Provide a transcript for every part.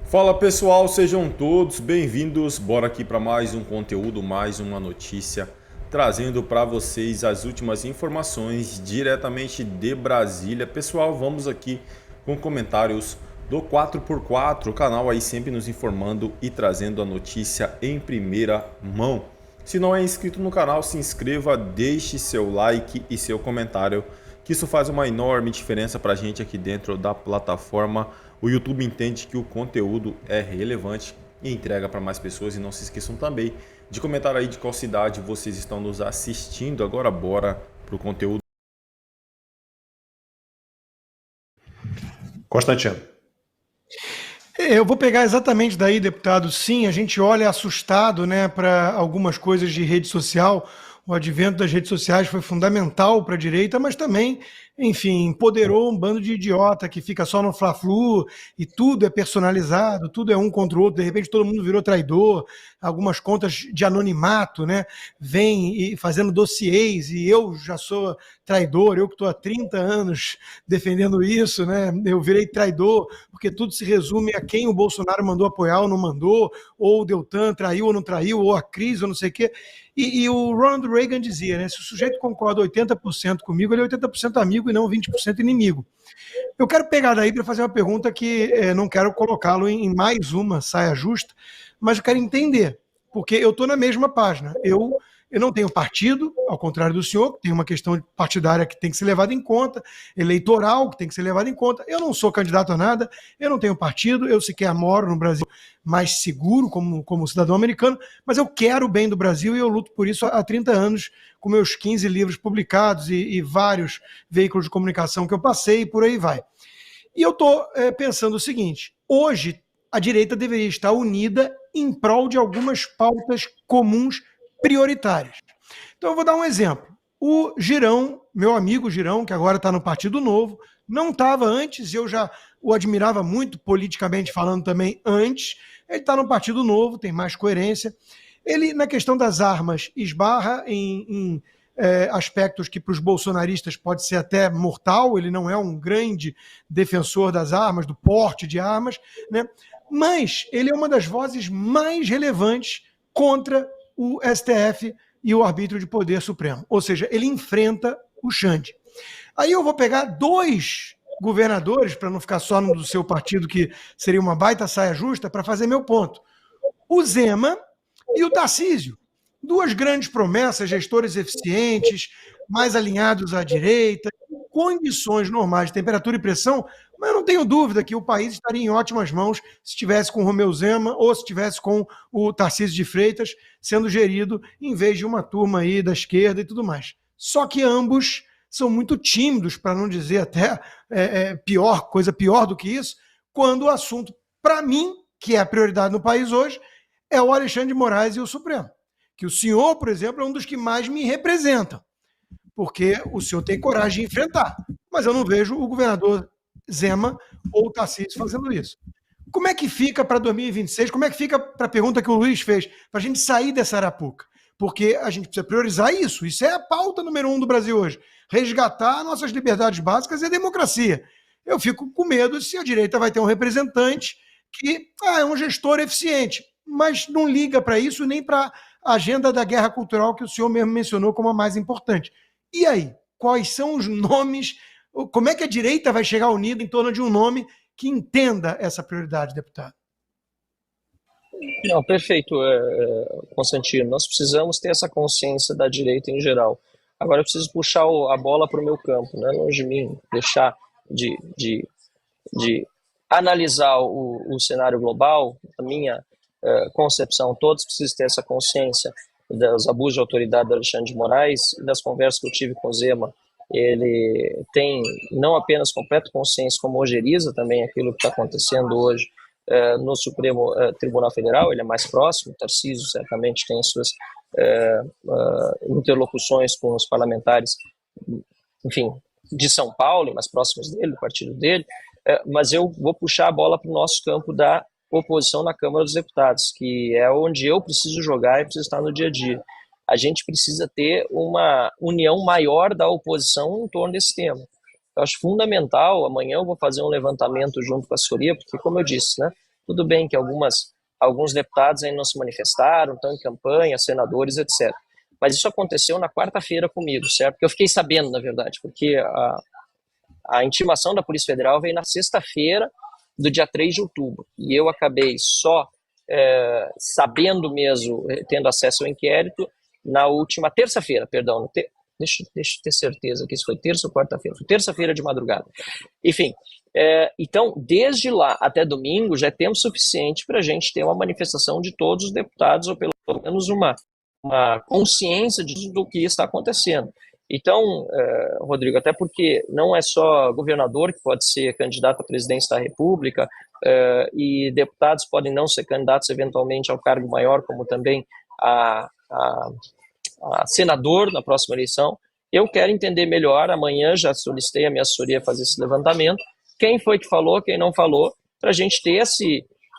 Fala pessoal, sejam todos bem-vindos. Bora aqui para mais um conteúdo, mais uma notícia, trazendo para vocês as últimas informações diretamente de Brasília. Pessoal, vamos aqui com comentários do 4x4, o canal aí sempre nos informando e trazendo a notícia em primeira mão. Se não é inscrito no canal, se inscreva, deixe seu like e seu comentário, que isso faz uma enorme diferença para a gente aqui dentro da plataforma. O YouTube entende que o conteúdo é relevante e entrega para mais pessoas. E não se esqueçam também de comentar aí de qual cidade vocês estão nos assistindo. Agora bora para o conteúdo. Constantino. Eu vou pegar exatamente daí, deputado. Sim, a gente olha assustado, né, para algumas coisas de rede social. O advento das redes sociais foi fundamental para a direita, mas também, enfim, empoderou um bando de idiota que fica só no Fla-Flu e tudo é personalizado, tudo é um contra o outro. De repente todo mundo virou traidor. Algumas contas de anonimato, né, vêm e fazendo dossiês, e eu já sou traidor, eu que estou há 30 anos defendendo isso, né, eu virei traidor, porque tudo se resume a quem o Bolsonaro mandou apoiar ou não mandou, ou o Deltan traiu ou não traiu, ou a crise ou não sei o quê. E o Ronald Reagan dizia, né, se o sujeito concorda 80% comigo, ele é 80% amigo e não 20% inimigo. Eu quero pegar daí para fazer uma pergunta que não quero colocá-lo em mais uma saia justa, mas eu quero entender, porque eu estou na mesma página. Eu não tenho partido, ao contrário do senhor, que tem uma questão partidária que tem que ser levada em conta, eleitoral que tem que ser levada em conta. Eu não sou candidato a nada, eu não tenho partido, eu sequer moro no Brasil mais seguro como cidadão americano, mas eu quero o bem do Brasil e eu luto por isso há 30 anos, com meus 15 livros publicados e vários veículos de comunicação que eu passei e por aí vai. E eu estou pensando o seguinte, hoje a direita deveria estar unida em prol de algumas pautas comuns prioritárias. Então eu vou dar um exemplo. O Girão, meu amigo Girão, que agora está no Partido Novo, não estava antes, eu já o admirava muito politicamente falando também antes, ele está no Partido Novo, tem mais coerência. Ele, na questão das armas, esbarra em aspectos que para os bolsonaristas pode ser até mortal, ele não é um grande defensor das armas, do porte de armas, né? Mas ele é uma das vozes mais relevantes contra o STF e o arbítrio de poder supremo. Ou seja, ele enfrenta o Xande. Aí eu vou pegar dois governadores, para não ficar só no do seu partido, que seria uma baita saia justa, para fazer meu ponto. O Zema e o Tarcísio. Duas grandes promessas, gestores eficientes, mais alinhados à direita, condições normais de temperatura e pressão, mas eu não tenho dúvida que o país estaria em ótimas mãos se estivesse com o Romeu Zema ou se estivesse com o Tarcísio de Freitas sendo gerido em vez de uma turma aí da esquerda e tudo mais. Só que ambos são muito tímidos, para não dizer até coisa pior do que isso, quando o assunto, para mim, que é a prioridade no país hoje, é o Alexandre de Moraes e o Supremo. Que o senhor, por exemplo, é um dos que mais me representam, porque o senhor tem coragem de enfrentar. Mas eu não vejo o governador Zema ou o Tarcísio fazendo isso. Como é que fica para 2026? Como é que fica para a pergunta que o Luiz fez, para a gente sair dessa arapuca? Porque a gente precisa priorizar isso. Isso é a pauta número 1 do Brasil hoje. Resgatar nossas liberdades básicas e a democracia. Eu fico com medo se a direita vai ter um representante que é um gestor eficiente, mas não liga para isso nem para a agenda da guerra cultural que o senhor mesmo mencionou como a mais importante. E aí? Quais são os nomes? Como é que a direita vai chegar unida em torno de um nome que entenda essa prioridade, deputado? Não, perfeito, Constantino. Nós precisamos ter essa consciência da direita em geral. Agora eu preciso puxar a bola para o meu campo, não é longe de mim, deixar de analisar o cenário global. A minha concepção, todos precisam ter essa consciência dos abusos de autoridade do Alexandre de Moraes e das conversas que eu tive com o Zema. Ele tem não apenas completa consciência, como ojeriza também aquilo que está acontecendo hoje no Supremo Tribunal Federal. Ele é mais próximo. O Tarcísio certamente tem suas interlocuções com os parlamentares, enfim, de São Paulo, mais próximos dele, do partido dele, mas eu vou puxar a bola para o nosso campo da oposição na Câmara dos Deputados, que é onde eu preciso jogar e preciso estar no dia a dia. A gente precisa ter uma união maior da oposição em torno desse tema. Eu acho fundamental. Amanhã eu vou fazer um levantamento junto com a assessoria, porque, como eu disse, né, Tudo bem que alguns deputados ainda não se manifestaram, estão em campanha, senadores, etc. Mas isso aconteceu na quarta-feira comigo, certo? Porque eu fiquei sabendo, na verdade, porque a intimação da Polícia Federal veio na sexta-feira do dia 3 de outubro. E eu acabei só sabendo mesmo, tendo acesso ao inquérito, na última terça-feira, perdão. Deixa eu ter certeza que isso foi terça ou quarta-feira. Foi terça-feira de madrugada. Enfim, então, desde lá até domingo, já é tempo suficiente para a gente ter uma manifestação de todos os deputados, ou pelo menos uma consciência do que está acontecendo. Então, Rodrigo, até porque não é só governador que pode ser candidato à presidência da República, e deputados podem não ser candidatos eventualmente ao cargo maior, como também a senador na próxima eleição. Eu quero entender melhor, amanhã já solicitei a minha assessoria fazer esse levantamento, quem foi que falou, quem não falou, para a gente ter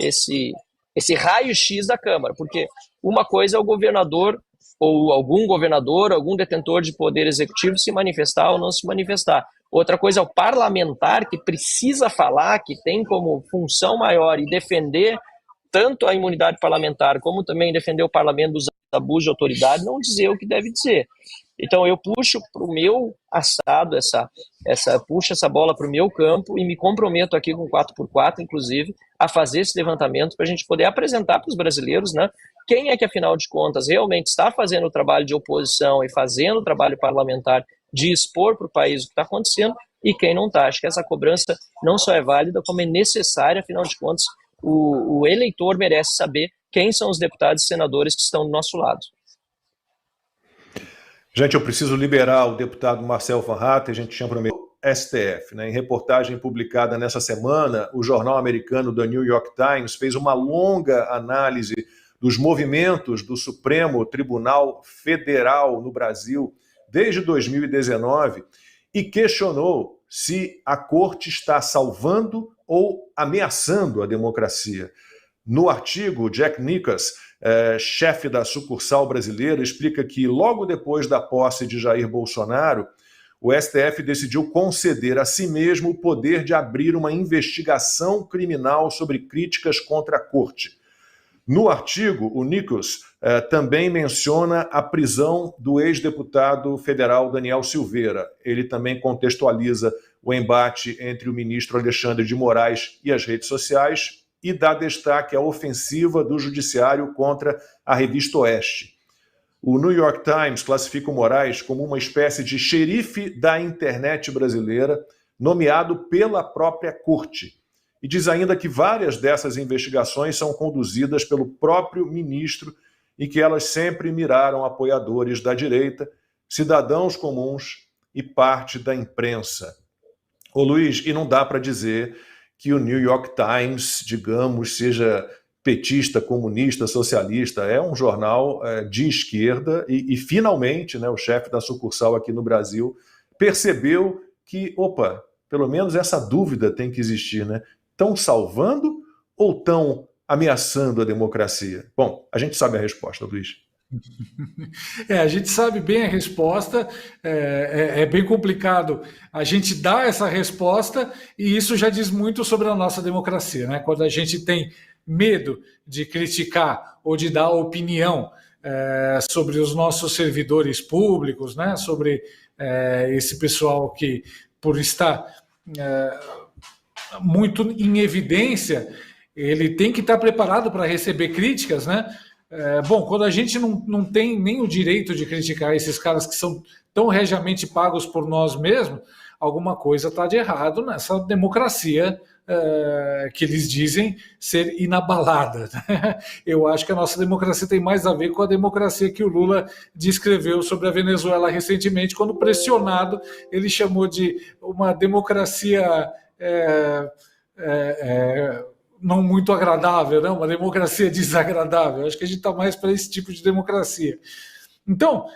esse raio-x da Câmara, porque uma coisa é o governador ou algum detentor de poder executivo se manifestar ou não se manifestar. Outra coisa é o parlamentar, que precisa falar, que tem como função maior e defender tanto a imunidade parlamentar, como também defender o parlamento dos abusos de autoridade, não dizer o que deve dizer. Então eu puxo para o meu assado, puxo essa bola para o meu campo e me comprometo aqui com 4x4, inclusive, a fazer esse levantamento para a gente poder apresentar para os brasileiros, né, quem é que, afinal de contas, realmente está fazendo o trabalho de oposição e fazendo o trabalho parlamentar de expor para o país o que está acontecendo e quem não está. Acho que essa cobrança não só é válida, como é necessária, afinal de contas, o eleitor merece saber quem são os deputados e senadores que estão do nosso lado. Gente, eu preciso liberar o deputado Marcel Van Hatten, a gente tinha prometido STF. Né? Em reportagem publicada nessa semana, o jornal americano The New York Times fez uma longa análise dos movimentos do Supremo Tribunal Federal no Brasil desde 2019 e questionou se a Corte está salvando ou ameaçando a democracia. No artigo, Jack Nickas, chefe da sucursal brasileira, explica que logo depois da posse de Jair Bolsonaro, o STF decidiu conceder a si mesmo o poder de abrir uma investigação criminal sobre críticas contra a Corte. No artigo, o Nickas também menciona a prisão do ex-deputado federal Daniel Silveira. Ele também contextualiza o embate entre o ministro Alexandre de Moraes e as redes sociais e dá destaque à ofensiva do judiciário contra a revista Oeste. O New York Times classifica o Moraes como uma espécie de xerife da internet brasileira, nomeado pela própria Corte. E diz ainda que várias dessas investigações são conduzidas pelo próprio ministro e que elas sempre miraram apoiadores da direita, cidadãos comuns e parte da imprensa. Ô Luiz, e não dá para dizer que o New York Times, digamos, seja petista, comunista, socialista. É um jornal de esquerda e finalmente, né, o chefe da sucursal aqui no Brasil percebeu que, opa, pelo menos essa dúvida tem que existir, né? Estão salvando ou estão ameaçando a democracia? Bom, a gente sabe a resposta, Luiz. A gente sabe bem a resposta, é bem complicado a gente dar essa resposta e isso já diz muito sobre a nossa democracia, né? Quando a gente tem medo de criticar ou de dar opinião sobre os nossos servidores públicos, né? Sobre esse pessoal que, por estar muito em evidência, ele tem que estar preparado para receber críticas, né? Bom, quando a gente não tem nem o direito de criticar esses caras que são tão regiamente pagos por nós mesmos, alguma coisa está de errado nessa democracia que eles dizem ser inabalada. Eu acho que a nossa democracia tem mais a ver com a democracia que o Lula descreveu sobre a Venezuela recentemente, quando pressionado ele chamou de uma democracia não muito agradável, né? Uma democracia desagradável. Acho que a gente está mais para esse tipo de democracia. Então,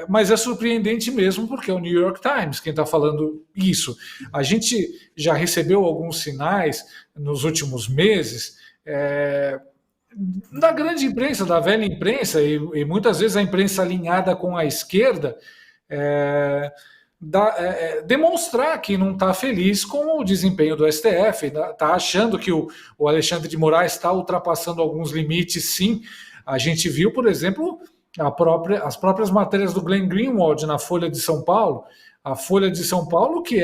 mas é surpreendente mesmo, porque é o New York Times quem está falando isso. A gente já recebeu alguns sinais nos últimos meses da grande imprensa, da velha imprensa, e muitas vezes a imprensa alinhada com a esquerda, demonstrar que não está feliz com o desempenho do STF, está achando que o Alexandre de Moraes está ultrapassando alguns limites, sim. A gente viu, por exemplo, as próprias matérias do Glenn Greenwald na Folha de São Paulo, a Folha de São Paulo, que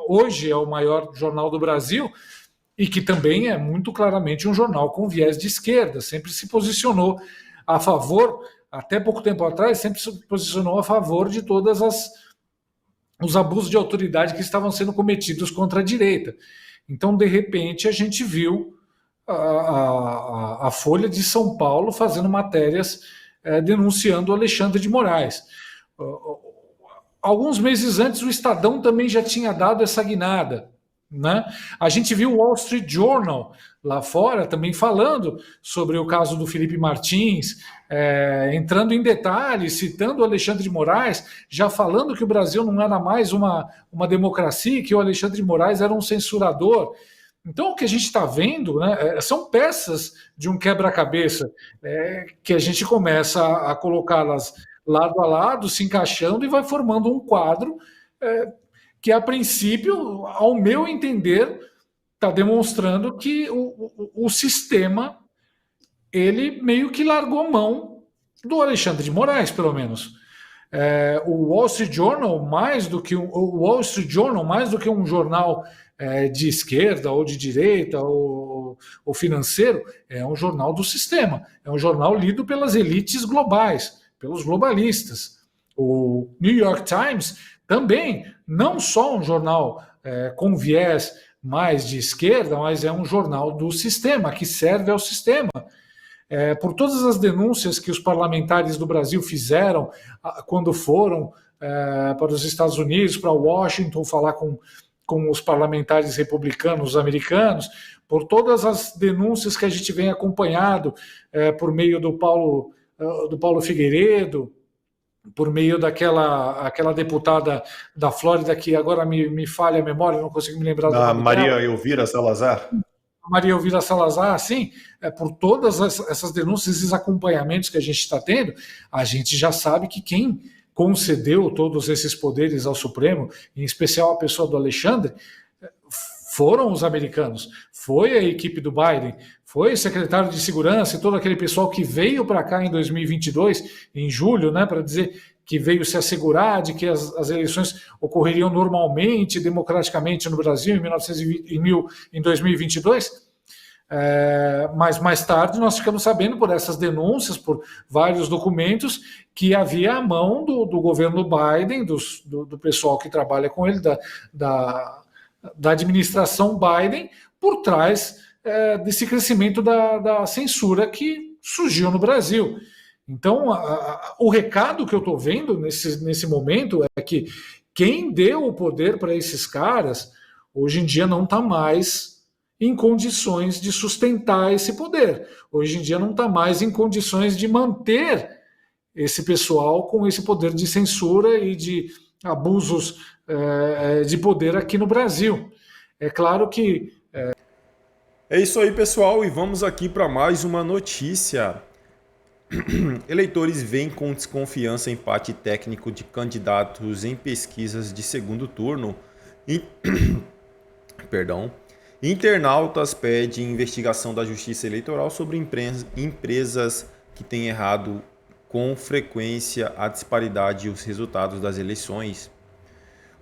hoje é o maior jornal do Brasil, e que também é muito claramente um jornal com viés de esquerda, sempre se posicionou a favor, até pouco tempo atrás, sempre se posicionou a favor de todas os abusos de autoridade que estavam sendo cometidos contra a direita. Então, de repente, a gente viu a Folha de São Paulo fazendo matérias denunciando o Alexandre de Moraes. Alguns meses antes, o Estadão também já tinha dado essa guinada, né? A gente viu o Wall Street Journal lá fora também falando sobre o caso do Felipe Martins, entrando em detalhes, citando o Alexandre de Moraes, já falando que o Brasil não era mais uma democracia, que o Alexandre de Moraes era um censurador. Então, o que a gente está vendo, né, são peças de um quebra-cabeça que a gente começa a colocá-las lado a lado, se encaixando, e vai formando um quadro que, a princípio, ao meu entender, está demonstrando que o sistema, ele meio que largou a mão do Alexandre de Moraes, pelo menos. O Wall Street Journal, mais do que um jornal de esquerda ou de direita ou financeiro, é um jornal do sistema, é um jornal lido pelas elites globais, pelos globalistas. O New York Times também, não só um jornal com viés mais de esquerda, mas é um jornal do sistema, que serve ao sistema. Por todas as denúncias que os parlamentares do Brasil fizeram quando foram para os Estados Unidos, para Washington, falar com os parlamentares republicanos americanos, por todas as denúncias que a gente vem acompanhado por meio do Paulo Figueiredo, por meio aquela deputada da Flórida, que agora me falha a memória, não consigo me lembrar do nome Maria dela. Elvira Salazar. Maria Elvira Salazar, sim, por todas essas denúncias, esses acompanhamentos que a gente está tendo, a gente já sabe que quem concedeu todos esses poderes ao Supremo, em especial a pessoa do Alexandre, foram os americanos, foi a equipe do Biden, foi o secretário de Segurança e todo aquele pessoal que veio para cá em 2022, em julho, né, para dizer que veio se assegurar de que as eleições ocorreriam normalmente, democraticamente no Brasil em 2022. Mas mais tarde nós ficamos sabendo por essas denúncias, por vários documentos, que havia a mão do governo Biden, do pessoal que trabalha com ele, da administração Biden, por trás desse crescimento da censura que surgiu no Brasil. Então, o recado que eu estou vendo nesse momento é que quem deu o poder para esses caras, hoje em dia não está mais em condições de sustentar esse poder. Hoje em dia não está mais em condições de manter esse pessoal com esse poder de censura e de abusos de poder aqui no Brasil. É claro que... É isso aí, pessoal, e vamos aqui para mais uma notícia. Eleitores veem com desconfiança empate técnico de candidatos em pesquisas de segundo turno. Internautas pedem investigação da Justiça Eleitoral sobre empresas que têm errado com frequência a disparidade e os resultados das eleições.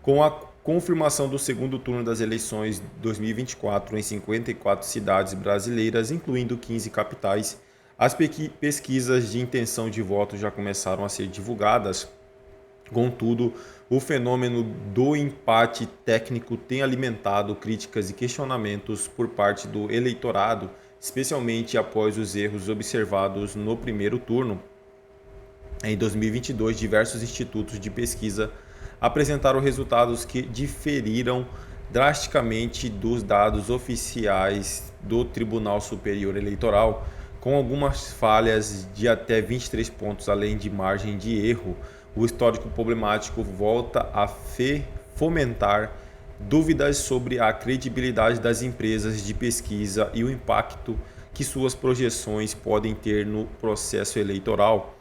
Com a confirmação do segundo turno das eleições 2024 em 54 cidades brasileiras, incluindo 15 capitais, as pesquisas de intenção de voto já começaram a ser divulgadas. Contudo, o fenômeno do empate técnico tem alimentado críticas e questionamentos por parte do eleitorado, especialmente após os erros observados no primeiro turno. Em 2022, diversos institutos de pesquisa apresentaram resultados que diferiram drasticamente dos dados oficiais do Tribunal Superior Eleitoral, com algumas falhas de até 23 pontos além de margem de erro. O histórico problemático volta a fomentar dúvidas sobre a credibilidade das empresas de pesquisa e o impacto que suas projeções podem ter no processo eleitoral,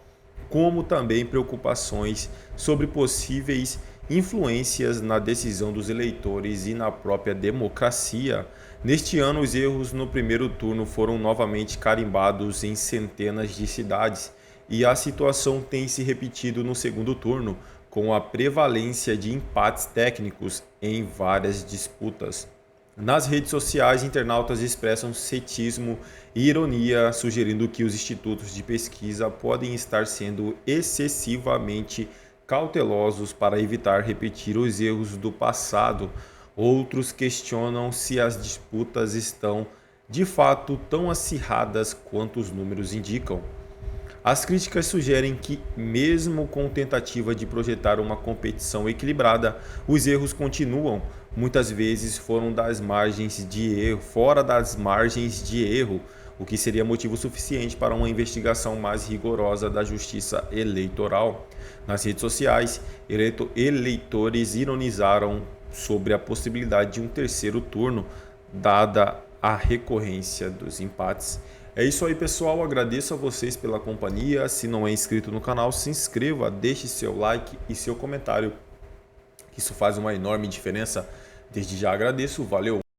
como também preocupações sobre possíveis influências na decisão dos eleitores e na própria democracia. Neste ano, os erros no primeiro turno foram novamente carimbados em centenas de cidades, e a situação tem se repetido no segundo turno, com a prevalência de empates técnicos em várias disputas. Nas redes sociais, internautas expressam ceticismo e ironia, sugerindo que os institutos de pesquisa podem estar sendo excessivamente cautelosos para evitar repetir os erros do passado. Outros questionam se as disputas estão, de fato, tão acirradas quanto os números indicam. As críticas sugerem que, mesmo com tentativa de projetar uma competição equilibrada, os erros continuam, muitas vezes fora das margens de erro, o que seria motivo suficiente para uma investigação mais rigorosa da Justiça Eleitoral. Nas redes sociais, eleitores ironizaram sobre a possibilidade de um terceiro turno, dada a recorrência dos empates. É isso aí, pessoal, agradeço a vocês pela companhia. Se não é inscrito no canal, se inscreva, deixe seu like e seu comentário, que isso faz uma enorme diferença. Desde já agradeço, valeu!